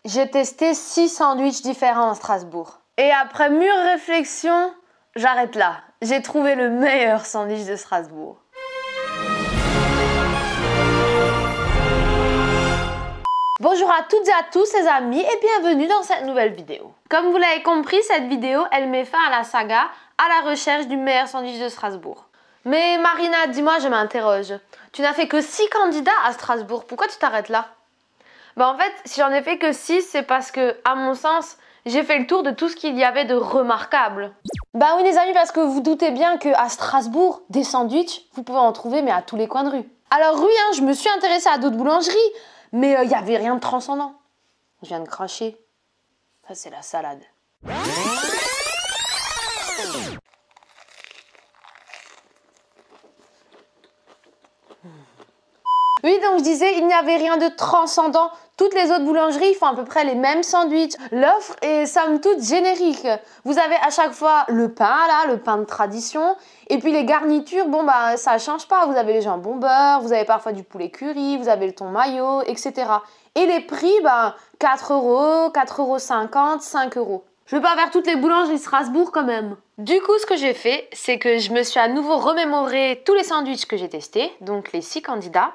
j'ai testé 6 sandwichs différents à Strasbourg. Et après mûre réflexion, j'arrête là. J'ai trouvé le meilleur sandwich de Strasbourg. Bonjour à toutes et à tous les amis et bienvenue dans cette nouvelle vidéo. Comme vous l'avez compris, cette vidéo, elle met fin à la saga à la recherche du meilleur sandwich de Strasbourg. Mais Marina, dis-moi, je m'interroge. Tu n'as fait que 6 candidats à Strasbourg, pourquoi tu t'arrêtes là? Bah en fait, si j'en ai fait que 6, c'est parce que, à mon sens, j'ai fait le tour de tout ce qu'il y avait de remarquable. Bah oui les amis, parce que vous doutez bien qu'à Strasbourg, des sandwichs, vous pouvez en trouver mais à tous les coins de rue. Alors oui, je me suis intéressée à d'autres boulangeries, mais il n'y avait rien de transcendant. Je viens de cracher. Ça c'est la salade. Oui, donc je disais, il n'y avait rien de transcendant. Toutes les autres boulangeries font à peu près les mêmes sandwichs. L'offre est somme toute générique. Vous avez à chaque fois le pain, là, le pain de tradition. Et puis les garnitures, bon bah ça change pas. Vous avez les jambons beurre, vous avez parfois du poulet curry, vous avez le thon mayo, etc. Et les prix, bah 4 €, 4,50 €, 5 €. Je veux pas faire toutes les boulangeries Strasbourg quand même. Du coup, ce que j'ai fait, c'est que je me suis à nouveau remémoré tous les sandwichs que j'ai testés, donc les 6 candidats.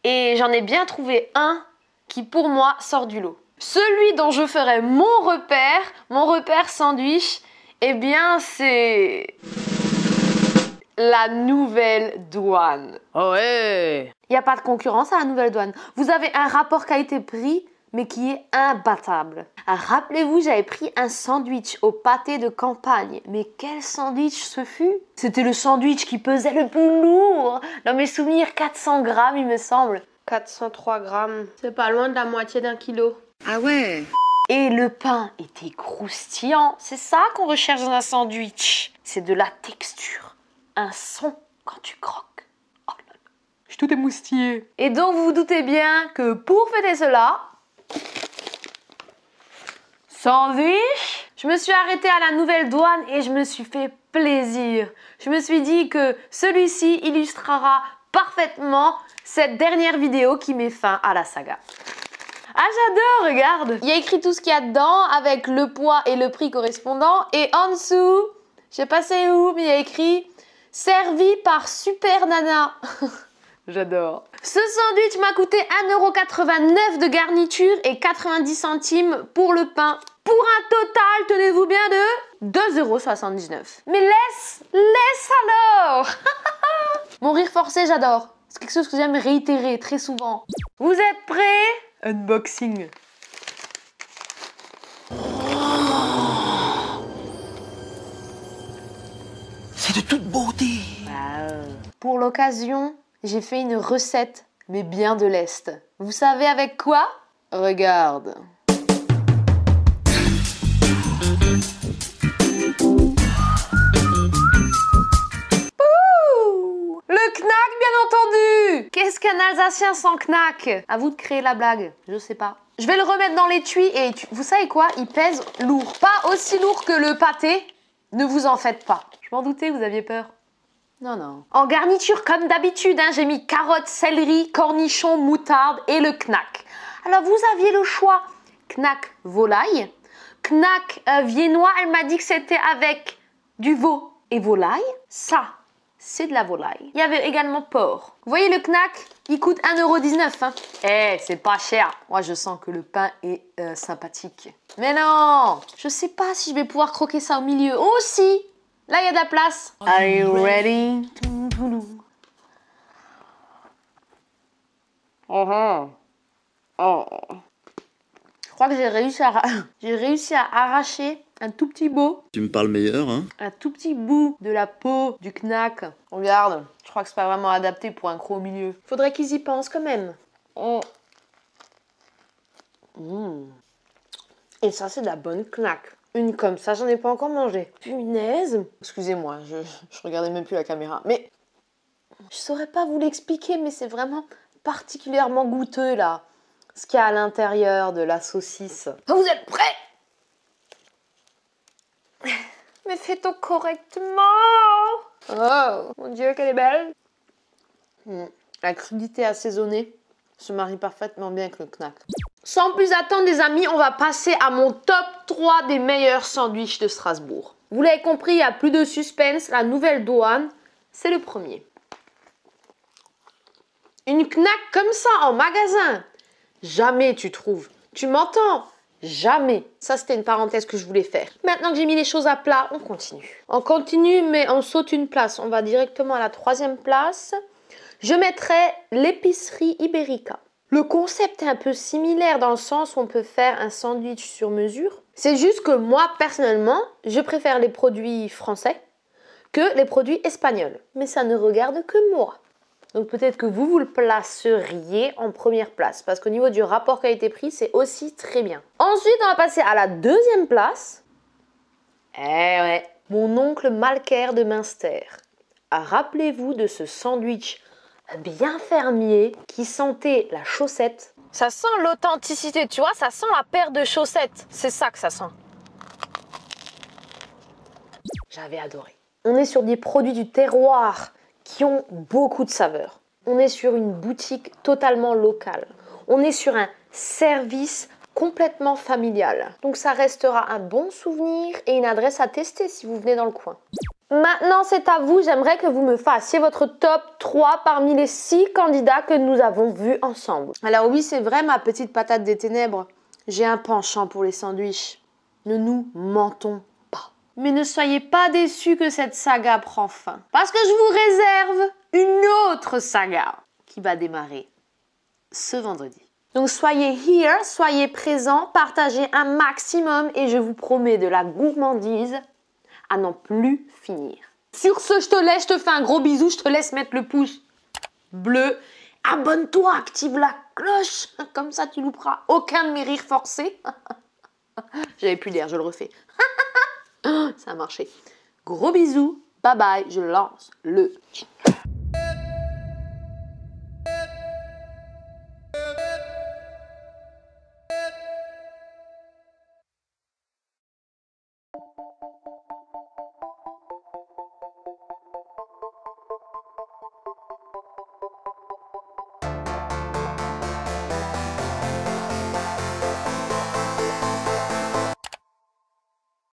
Et j'en ai bien trouvé un qui pour moi sort du lot. Celui dont je ferai mon repère sandwich, eh bien c'est la Nouvelle Douane. Oh ouais. Il n'y a pas de concurrence à la Nouvelle Douane. Vous avez un rapport qualité-prix, mais qui est imbattable. Rappelez-vous, j'avais pris un sandwich au pâté de campagne. Mais quel sandwich ce fut? C'était le sandwich qui pesait le plus lourd. Dans mes souvenirs, 400 grammes, il me semble. 403 grammes. C'est pas loin de la moitié d'un kilo. Ah ouais. Et le pain était croustillant. C'est ça qu'on recherche dans un sandwich. C'est de la texture. Un son quand tu croques. Oh là là. Je suis tout émoustillée. Et donc, vous vous doutez bien que pour fêter cela, sandwich, je me suis arrêtée à la Nouvelle Douane et je me suis fait plaisir. Je me suis dit que celui-ci illustrera parfaitement cette dernière vidéo qui met fin à la saga. Ah j'adore, regarde. Il y a écrit tout ce qu'il y a dedans avec le poids et le prix correspondant. Et en dessous, je sais pas c'est où, mais il y a écrit « Servi par Super Nana ». J'adore. Ce sandwich m'a coûté 1,89 € de garniture et 90 centimes pour le pain. Pour un total, tenez-vous bien, de 2,79 €. Mais laisse alors. Mon rire forcé, j'adore. C'est quelque chose que j'aime réitérer très souvent. Vous êtes prêts? Unboxing. C'est de toute beauté. Pour l'occasion, j'ai fait une recette, mais bien de l'Est. Vous savez avec quoi? Regarde. Pouh! Le knack, bien entendu! Qu'est-ce qu'un Alsacien sans knack? À vous de créer la blague, je sais pas. Je vais le remettre dans l'étui et vous savez quoi? Il pèse lourd. Pas aussi lourd que le pâté. Ne vous en faites pas. Je m'en doutais, vous aviez peur. Non, non. En garniture, comme d'habitude, j'ai mis carottes, céleri, cornichons, moutarde et le knack. Alors, vous aviez le choix. Knack volaille. Knack viennois, elle m'a dit que c'était avec du veau et volaille. Ça, c'est de la volaille. Il y avait également porc. Vous voyez le knack, il coûte 1,19 €. Eh, c'est pas cher. Moi, je sens que le pain est sympathique. Mais non, je sais pas si je vais pouvoir croquer ça au milieu. Oh, si! Là, il y a de la place. Are you ready? Oh. Je crois que j'ai réussi à arracher un tout petit bout. Tu me parles meilleur, hein? Un tout petit bout de la peau du knack. Regarde, je crois que c'est pas vraiment adapté pour un croc au milieu. Faudrait qu'ils y pensent quand même. Et ça, c'est de la bonne knack. Une comme ça, j'en ai pas encore mangé. Punaise. Excusez-moi, je regardais même plus la caméra. Mais je saurais pas vous l'expliquer, mais c'est vraiment particulièrement goûteux, là. Ce qu'il y a à l'intérieur de la saucisse. Vous êtes prêts? Mais fais-toi correctement. Oh, mon Dieu, qu'elle est belle. La crudité assaisonnée se marie parfaitement bien avec le knack. Sans plus attendre les amis, on va passer à mon top 3 des meilleurs sandwichs de Strasbourg. Vous l'avez compris, il n'y a plus de suspense, la nouvelle douane, c'est le premier. Une knack comme ça en magasin, jamais tu trouves. Tu m'entends? Jamais. Ça, c'était une parenthèse que je voulais faire. Maintenant que j'ai mis les choses à plat, on continue. On continue, mais on saute une place. On va directement à la 3e place. Je mettrai l'épicerie Ibérica. Le concept est un peu similaire dans le sens où on peut faire un sandwich sur mesure. C'est juste que moi, personnellement, je préfère les produits français que les produits espagnols. Mais ça ne regarde que moi. Donc peut-être que vous le placeriez en première place. Parce qu'au niveau du rapport qualité-prix, c'est aussi très bien. Ensuite, on va passer à la 2e place. Eh ouais, mon oncle Malker de Münster. Rappelez-vous de ce sandwich bien fermier qui sentait la chaussette. Ça sent l'authenticité, tu vois, ça sent la paire de chaussettes. C'est ça que ça sent. J'avais adoré. On est sur des produits du terroir qui ont beaucoup de saveurs. On est sur une boutique totalement locale. On est sur un service complètement familial. Donc ça restera un bon souvenir et une adresse à tester si vous venez dans le coin. Maintenant, c'est à vous. J'aimerais que vous me fassiez votre top 3 parmi les 6 candidats que nous avons vus ensemble. Alors oui, c'est vrai, ma petite patate des ténèbres. J'ai un penchant pour les sandwichs. Ne nous mentons pas. Mais ne soyez pas déçus que cette saga prend fin. Parce que je vous réserve une autre saga qui va démarrer ce vendredi. Donc soyez here, soyez présents, partagez un maximum et je vous promets de la gourmandise à n'en plus finir. Sur ce, je te laisse, je te fais un gros bisou, je te laisse mettre le pouce bleu. Abonne-toi, active la cloche, comme ça tu louperas aucun de mes rires forcés. J'avais plus d'air, je le refais. Ça a marché. Gros bisous, bye bye, je lance le